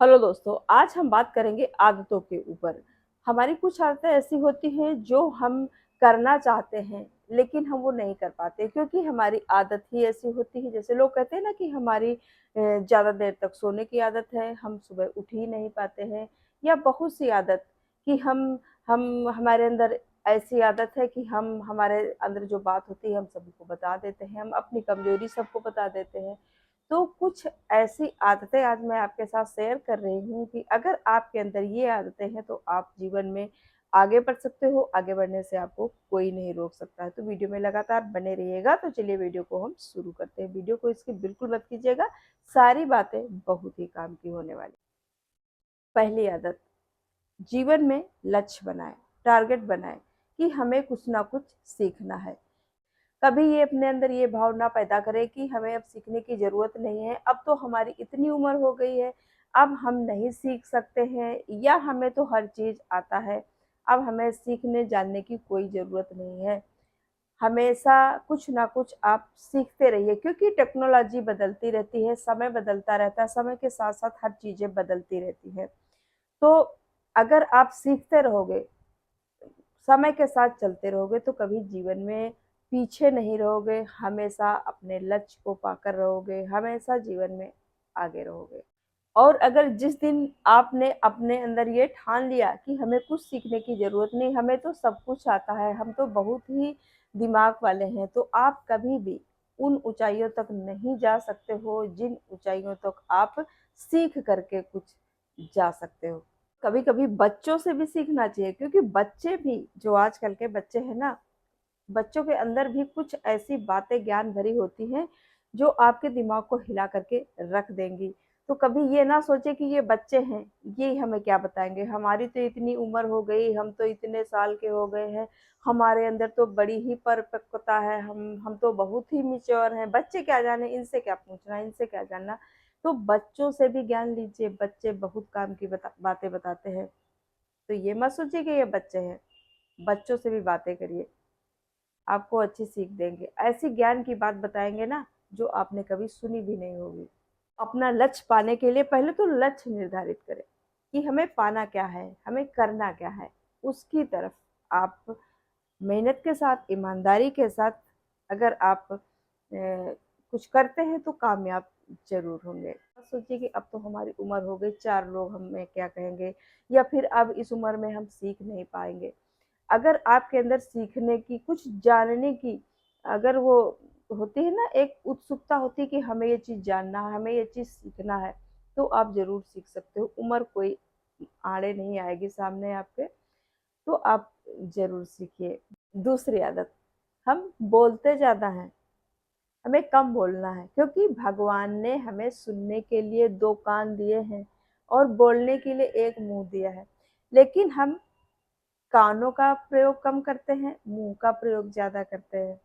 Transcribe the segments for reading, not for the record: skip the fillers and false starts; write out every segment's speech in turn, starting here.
Hello दोस्तों, आज हम बात करेंगे आदतों के ऊपर। हमारी कुछ आदतें ऐसी होती हैं जो हम करना चाहते हैं, लेकिन हम वो नहीं कर पाते क्योंकि हमारी आदत ही ऐसी होती है। जैसे लोग कहते हैं ना कि हमारी ज़्यादा देर तक सोने की आदत है, हम सुबह उठ ही नहीं पाते हैं, या बहुत सी आदत कि हम हमारे अंदर ऐसी आदत है कि हम हमारे अंदर जो बात होती है हम सभी को बता देते हैं, हम अपनी कमज़ोरी सबको बता देते हैं। तो कुछ ऐसी आदतें आज मैं आपके साथ शेयर कर रही हूँ कि अगर आपके अंदर ये आदतें हैं तो आप जीवन में आगे बढ़ सकते हो। आगे बढ़ने से आपको कोई नहीं रोक सकता है। तो वीडियो में लगातार बने रहिएगा। तो चलिए वीडियो को हम शुरू करते हैं। वीडियो को इसकी बिल्कुल मत कीजिएगा, सारी बातें बहुत ही काम की होने वाली। पहली आदत, जीवन में लक्ष्य बनाए, टारगेट बनाए कि हमें कुछ ना कुछ सीखना है। कभी ये अपने अंदर ये भावना पैदा करें कि हमें अब सीखने की ज़रूरत नहीं है, अब तो हमारी इतनी उम्र हो गई है, अब हम नहीं सीख सकते हैं, या हमें तो हर चीज़ आता है, अब हमें सीखने जानने की कोई ज़रूरत नहीं है। हमेशा कुछ ना कुछ आप सीखते रहिए क्योंकि टेक्नोलॉजी बदलती रहती है, समय बदलता रहता है, समय के साथ-साथ हर चीज़ें बदलती रहती हैं। तो अगर आप सीखते रहोगे, समय के साथ चलते रहोगे तो कभी जीवन में पीछे नहीं रहोगे, हमेशा अपने लक्ष्य को पाकर रहोगे, हमेशा जीवन में आगे रहोगे। और अगर जिस दिन आपने अपने अंदर ये ठान लिया कि हमें कुछ सीखने की ज़रूरत नहीं, हमें तो सब कुछ आता है, हम तो बहुत ही दिमाग वाले हैं, तो आप कभी भी उन ऊँचाइयों तक नहीं जा सकते हो, जिन ऊँचाइयों तक आप सीख करके कुछ जा सकते हो। कभी-कभी बच्चों से भी सीखना चाहिए क्योंकि बच्चे भी जो आजकल के बच्चे हैं ना, बच्चों के अंदर भी कुछ ऐसी बातें ज्ञान भरी होती हैं, जो आपके दिमाग को हिला करके रख देंगी। तो कभी ये ना सोचें कि ये बच्चे हैं, ये हमें क्या बताएँगे, हमारी तो इतनी उम्र हो गई, हम तो इतने साल के हो गए हैं, हमारे अंदर तो बड़ी ही परिपक्वता है, हम तो बहुत ही मैच्योर हैं, बच्चे क्या जाने, इनसे क्या पूछना, इनसे क्या जानना। तो बच्चों से भी ज्ञान लीजिए, बच्चे बहुत काम की बातें बताते हैं। तो ये मत सोचिए कि ये बच्चे हैं, बच्चों से भी बातें करिए, आपको अच्छी सीख देंगे। ऐसी ज्ञान की बात बताएँगे ना, जो आपने कभी सुनी भी नहीं होगी। अपना लक्ष्य पाने के लिए पहले तो लक्ष्य निर्धारित करें कि हमें पाना क्या है, हमें करना क्या है। उसकी तरफ आप मेहनत के साथ, ईमानदारी के साथ अगर आप कुछ करते हैं तो कामयाब ज़रूर होंगे। मत सोचिए कि अब तो हमारी उम्र हो गई, 4 लोग हमें क्या कहेंगे, या फिर अब इस उम्र में हम सीख नहीं पाएँगे। अगर आपके अंदर सीखने की, कुछ जानने की अगर वो होती है ना, एक उत्सुकता होती है कि हमें ये चीज़ जानना है, हमें ये चीज़ सीखना है, तो आप ज़रूर सीख सकते हो। उम्र कोई आड़े नहीं आएगी सामने आपके, तो आप ज़रूर सीखिए। दूसरी आदत, हम बोलते ज़्यादा हैं, हमें कम बोलना है क्योंकि भगवान ने हमें सुनने के लिए 2 कान दिए हैं और बोलने के लिए 1 मुँह दिया है। लेकिन हम कानों का प्रयोग कम करते हैं, मुँह का प्रयोग ज़्यादा करते हैं,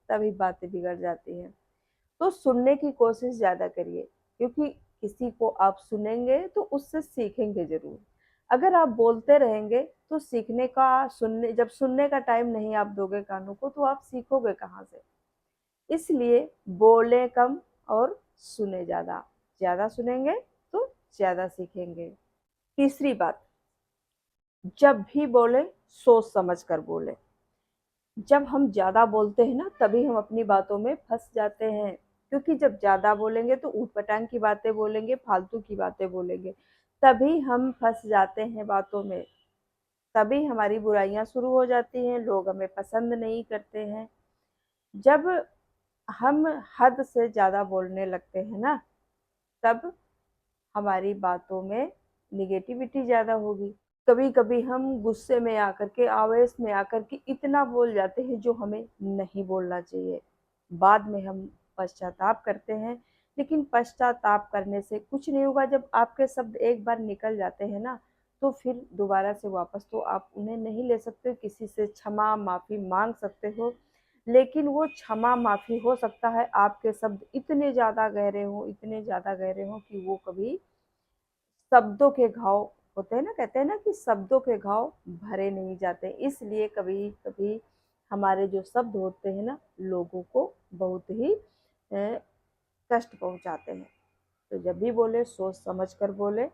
तभी बातें बिगड़ जाती हैं। तो सुनने की कोशिश ज़्यादा करिए क्योंकि किसी को आप सुनेंगे तो उससे सीखेंगे ज़रूर। अगर आप बोलते रहेंगे तो सीखने का, सुनने का टाइम नहीं आप दोगे कानों को तो आप सीखोगे कहाँ से? इसलिए बोलें कम और सुने ज़्यादा। ज़्यादा सुनेंगे तो ज़्यादा सीखेंगे। तीसरी बात, जब भी बोलें सोच समझ कर बोलें। जब हम ज़्यादा बोलते हैं ना, तभी हम अपनी बातों में फँस जाते हैं, क्योंकि जब ज़्यादा बोलेंगे तो ऊट-पटांग की बातें बोलेंगे, फालतू की बातें बोलेंगे, तभी हम फँस जाते हैं बातों में, तभी हमारी बुराइयाँ शुरू हो जाती हैं, लोग हमें पसंद नहीं करते हैं। जब हम हद से ज़्यादा बोलने लगते हैं ना, तब हमारी बातों में नेगेटिविटी ज़्यादा होगी। कभी-कभी हम गुस्से में आकर के, आवेश में आकर के इतना बोल जाते हैं जो हमें नहीं बोलना चाहिए। बाद में हम पश्चाताप करते हैं, लेकिन पश्चाताप करने से कुछ नहीं होगा। जब आपके शब्द एक बार निकल जाते हैं ना, तो फिर दोबारा से वापस तो आप उन्हें नहीं ले सकते हो, किसी से क्षमा, माफ़ी माँग सकते हो, लेकिन वो क्षमा, माफ़ी हो सकता है आपके शब्द इतने ज़्यादा गहरे हों, इतने ज़्यादा गहरे हों कि वो कभी शब्दों के घाव होते हैं ना, कहते हैं ना कि शब्दों के घाव भरे नहीं जाते। इसलिए कभी-कभी हमारे जो शब्द होते हैं ना, लोगों को बहुत ही कष्ट पहुँचाते हैं। तो जब भी बोले सोच समझ कर बोले,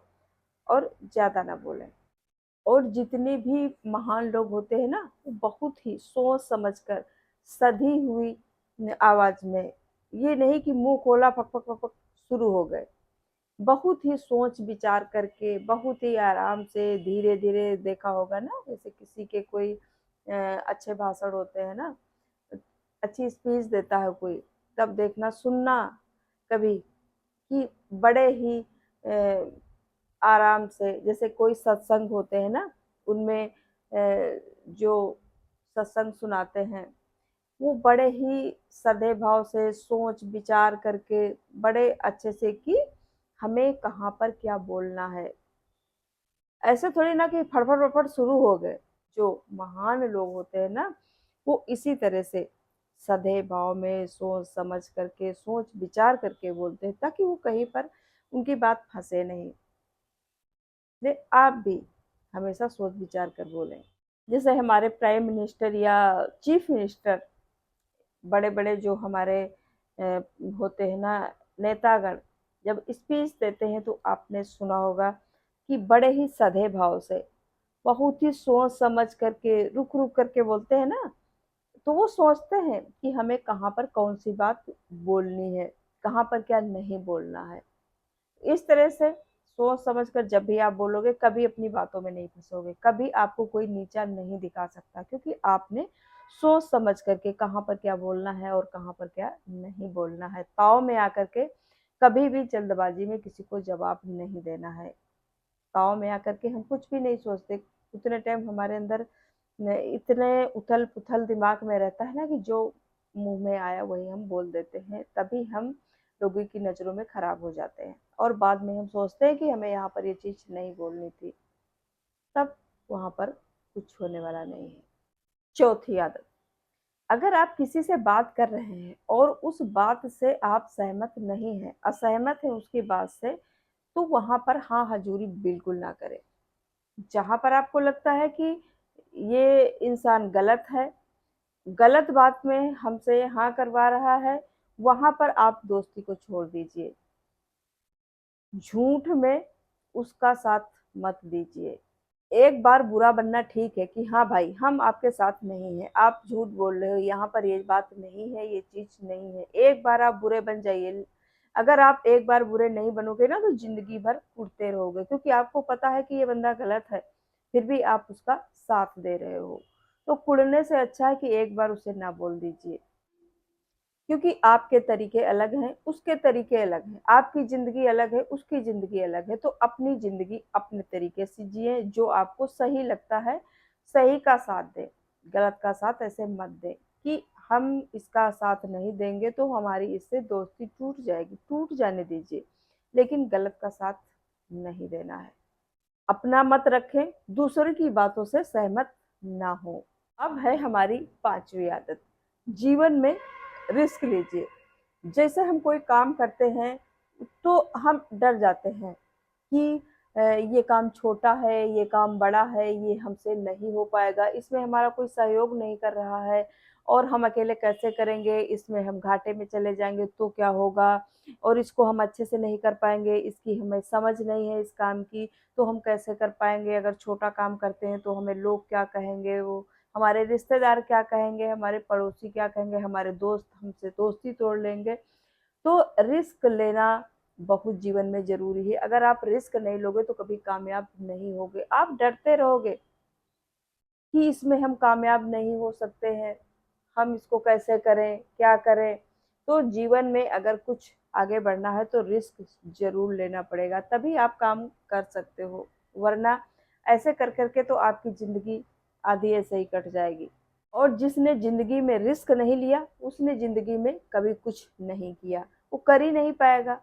और ज़्यादा ना बोलें। और जितने भी महान लोग होते हैं ना, वो बहुत ही सोच समझ कर सधी हुई आवाज़ में, ये नहीं कि मुँह खोला फक, फक, फक, फक शुरू हो गए। बहुत ही सोच विचार करके, बहुत ही आराम से धीरे-धीरे देखा होगा ना, जैसे किसी के कोई अच्छे भाषण होते हैं ना, अच्छी स्पीच देता है कोई, तब देखना सुनना कभी कि बड़े ही आराम से, जैसे कोई सत्संग होते हैं ना, उनमें जो सत्संग सुनाते हैं, वो बड़े ही सधे भाव से सोच विचार करके बड़े अच्छे से कि हमें कहाँ पर क्या बोलना है। ऐसे थोड़ी ना कि फड़फड़ फड़फड़ शुरू हो गए। जो महान लोग होते हैं ना, वो इसी तरह से सधे भाव में सोच समझ करके, सोच विचार करके बोलते हैं, ताकि वो कहीं पर उनकी बात फंसे नहीं। इसलिए आप भी हमेशा सोच विचार कर बोलें। जैसे हमारे प्राइम मिनिस्टर या चीफ मिनिस्टर, बड़े बड़े जो हमारे होते हैं ना नेतागण, जब स्पीच देते हैं तो आपने सुना होगा कि बड़े ही सधे भाव से, बहुत ही सोच समझ करके, रुक रुक करके बोलते हैं ना। तो वो सोचते हैं कि हमें कहाँ पर कौन सी बात बोलनी है, कहाँ पर क्या नहीं बोलना है। इस तरह से सोच समझ कर जब भी आप बोलोगे, कभी अपनी बातों में नहीं फँसोगे, कभी आपको कोई नीचा नहीं दिखा सकता, क्योंकि आपने सोच समझ करके कहाँ पर क्या बोलना है और कहाँ पर क्या नहीं बोलना है। ताव में आकर के कभी भी जल्दबाजी में किसी को जवाब नहीं देना है। ताव में आकर के हम कुछ भी नहीं सोचते, उतने टाइम हमारे अंदर इतने उथल-पुथल दिमाग में रहता है ना कि जो मुँह में आया वही हम बोल देते हैं, तभी हम लोगों की नज़रों में खराब हो जाते हैं और बाद में हम सोचते हैं कि हमें यहाँ पर ये चीज़ नहीं बोलनी थी, तब वहाँ पर कुछ होने वाला नहीं है। चौथी आदत, अगर आप किसी से बात कर रहे हैं और उस बात से आप सहमत नहीं हैं, असहमत हैं उसकी बात से, तो वहाँ पर हाँ हज़ूरी बिल्कुल ना करें। जहाँ पर आपको लगता है कि ये इंसान गलत है, गलत बात में हमसे हाँ करवा रहा है, वहाँ पर आप दोस्ती को छोड़ दीजिए। झूठ में उसका साथ मत दीजिए। एक बार बुरा बनना ठीक है कि हाँ भाई, हम आपके साथ नहीं हैं, आप झूठ बोल रहे हो, यहाँ पर ये बात नहीं है, ये चीज़ नहीं है। एक बार आप बुरे बन जाइए। अगर आप एक बार बुरे नहीं बनोगे ना, तो ज़िंदगी भर कुढ़ते रहोगे, क्योंकि आपको पता है कि ये बंदा गलत है, फिर भी आप उसका साथ दे रहे हो। तो कुढ़ने से अच्छा है कि एक बार उसे ना बोल दीजिए। क्योंकि आपके तरीके अलग हैं, उसके तरीके अलग हैं, आपकी ज़िंदगी अलग है, उसकी ज़िंदगी अलग है, तो अपनी ज़िंदगी अपने तरीके से जिएँ, जो आपको सही लगता है, सही का साथ दें, गलत का साथ ऐसे मत दें कि हम इसका साथ नहीं देंगे तो हमारी इससे दोस्ती टूट जाएगी, टूट जाने दीजिए, लेकिन गलत का साथ नहीं देना है। अपना मत रखें, दूसरों की बातों से सहमत ना हों। अब है हमारी 5वीं आदत, जीवन में रिस्क लीजिए। जैसे हम कोई काम करते हैं, तो हम डर जाते हैं कि ये काम छोटा है, ये काम बड़ा है, ये हमसे नहीं हो पाएगा, इसमें हमारा कोई सहयोग नहीं कर रहा है और हम अकेले कैसे करेंगे, इसमें हम घाटे में चले जाएँगे तो क्या होगा और इसको हम अच्छे से नहीं कर पाएँगे, इसकी हमें समझ नहीं है इस काम की, तो हम कैसे कर पाएँगे, अगर छोटा काम करते हैं तो हमें लोग क्या कहेंगे, वो हमारे रिश्तेदार क्या कहेंगे, हमारे पड़ोसी क्या कहेंगे, हमारे दोस्त हमसे दोस्ती तोड़ लेंगे। तो रिस्क लेना बहुत जीवन में ज़रूरी है। अगर आप रिस्क नहीं लोगे तो कभी कामयाब नहीं होगे। आप डरते रहोगे कि इसमें हम कामयाब नहीं हो सकते हैं, हम इसको कैसे करें, क्या करें? तो जीवन में अगर कुछ आगे बढ़ना है तो रिस्क ज़रूर लेना पड़ेगा, तभी आप काम कर सकते हो, वरना ऐसे कर के तो आपकी ज़िंदगी आधी ऐसे ही कट जाएगी। और जिसने ज़िंदगी में रिस्क नहीं लिया, उसने ज़िंदगी में कभी कुछ नहीं किया, वो कर ही नहीं पाएगा।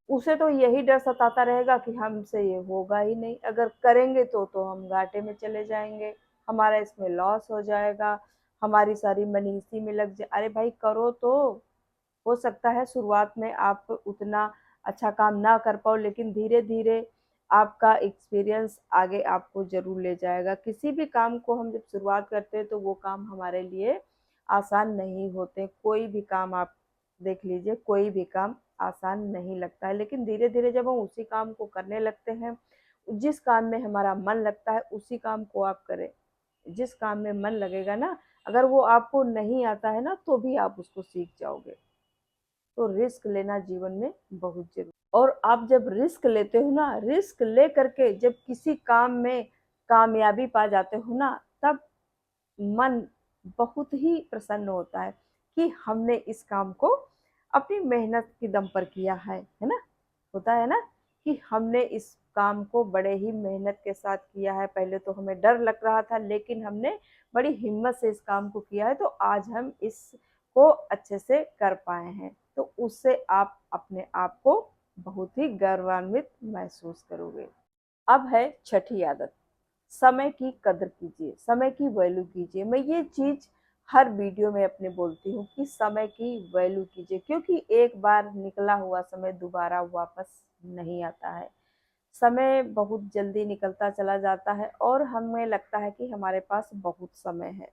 उसे तो यही डर सताता रहेगा कि हमसे ये होगा ही नहीं, अगर करेंगे तो हम घाटे में चले जाएँगे, हमारा इसमें लॉस हो जाएगा, हमारी सारी मनी इसी में लग जाए। अरे भाई करो तो, हो सकता है शुरुआत में आप उतना अच्छा काम ना कर पाओ, लेकिन धीरे-धीरे आपका एक्सपीरियंस आगे आपको ज़रूर ले जाएगा। किसी भी काम को हम जब शुरुआत करते हैं तो वो काम हमारे लिए आसान नहीं होते। कोई भी काम आप देख लीजिए, कोई भी काम आसान नहीं लगता है, लेकिन धीरे-धीरे जब हम उसी काम को करने लगते हैं, जिस काम में हमारा मन लगता है उसी काम को आप करें। जिस काम में मन लगेगा ना, अगर वो आपको नहीं आता है ना, तो भी आप उसको सीख जाओगे। तो रिस्क लेना जीवन में बहुत ज़रूरी। और आप जब रिस्क लेते हो ना, रिस्क ले करके जब किसी काम में कामयाबी पा जाते हो ना, तब मन बहुत ही प्रसन्न होता है कि हमने इस काम को अपनी मेहनत की दम पर किया है ना? होता है ना कि हमने इस काम को बड़े ही मेहनत के साथ किया है। पहले तो हमें डर लग रहा था, लेकिन हमने बड़ी हिम्मत से इस काम को किया है, तो आज हम इसको अच्छे से कर पाए हैं। तो उससे आप अपने आप को बहुत ही गौरवान्वित महसूस करोगे। अब है छठी आदत, समय की कदर कीजिए, समय की वैल्यू कीजिए। मैं ये चीज़ हर वीडियो में अपने बोलती हूँ कि समय की वैल्यू कीजिए, क्योंकि एक बार निकला हुआ समय दोबारा वापस नहीं आता है। समय बहुत जल्दी निकलता चला जाता है और हमें लगता है कि हमारे पास बहुत समय है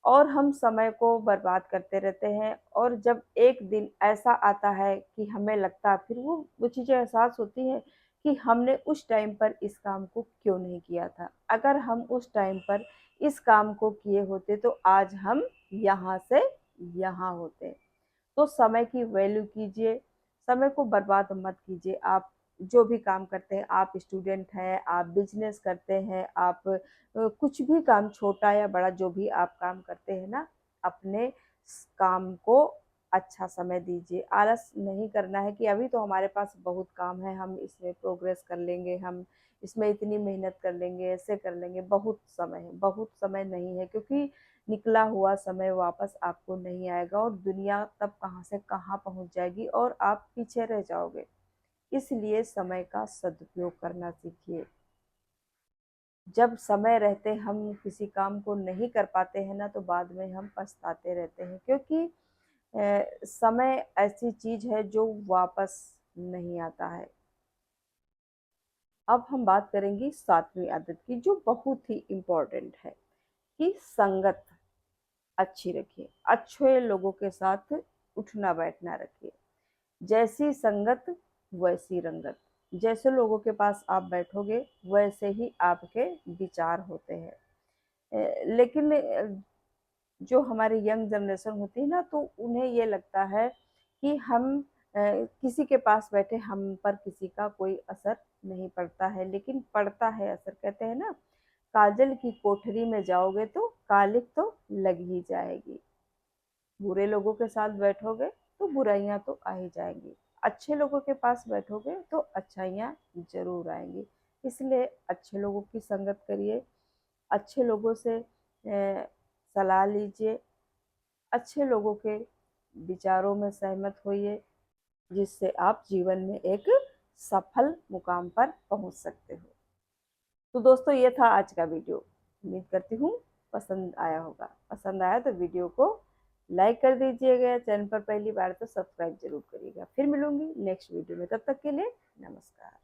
और हम समय को बर्बाद करते रहते हैं। और जब एक दिन ऐसा आता है कि हमें लगता है, फिर वो चीज़ें एहसास होती हैं कि हमने उस टाइम पर इस काम को क्यों नहीं किया था। अगर हम उस टाइम पर इस काम को किए होते तो आज हम यहाँ से यहाँ होते। तो समय की वैल्यू कीजिए, समय को बर्बाद मत कीजिए। आप जो भी काम करते हैं, आप स्टूडेंट हैं, आप बिज़नेस करते हैं, आप कुछ भी काम छोटा या बड़ा जो भी आप काम करते हैं ना, अपने काम को अच्छा समय दीजिए। आलस नहीं करना है कि अभी तो हमारे पास बहुत काम है, हम इसमें प्रोग्रेस कर लेंगे, हम इसमें इतनी मेहनत कर लेंगे, ऐसे कर लेंगे। बहुत समय है, बहुत समय नहीं है, क्योंकि निकला हुआ समय वापस आपको नहीं आएगा और दुनिया तब कहाँ से कहाँ पहुँच जाएगी और आप पीछे रह जाओगे। इसलिए समय का सदुपयोग करना सीखिए। जब समय रहते हम किसी काम को नहीं कर पाते हैं ना, तो बाद में हम पछताते रहते हैं, क्योंकि समय ऐसी चीज़ है जो वापस नहीं आता है। अब हम बात करेंगे 7वीं आदत की, जो बहुत ही इम्पोर्टेंट है, कि संगत अच्छी रखिए। अच्छे लोगों के साथ उठना बैठना रखिए। जैसी संगत वैसी रंगत। जैसे लोगों के पास आप बैठोगे वैसे ही आपके विचार होते हैं। लेकिन जो हमारी यंग जनरेशन होती है ना, तो उन्हें ये लगता है कि हम किसी के पास बैठे हम पर किसी का कोई असर नहीं पड़ता है, लेकिन पड़ता है असर। कहते हैं ना, काजल की कोठरी में जाओगे तो कालिख तो लग ही जाएगी। बुरे लोगों के साथ बैठोगे तो बुराइयां तो आ ही जाएंगी, अच्छे लोगों के पास बैठोगे तो अच्छाइयाँ जरूर आएंगी। इसलिए अच्छे लोगों की संगत करिए, अच्छे लोगों से सलाह लीजिए, अच्छे लोगों के विचारों में सहमत होइए, जिससे आप जीवन में एक सफल मुकाम पर पहुंच सकते हो। तो दोस्तों, ये था आज का वीडियो। उम्मीद करती हूँ पसंद आया होगा। पसंद आया तो वीडियो को लाइक कर दीजिएगा, चैनल पर पहली बार तो सब्सक्राइब जरूर करिएगा। फिर मिलूंगी नेक्स्ट वीडियो में, तब तक के लिए नमस्कार।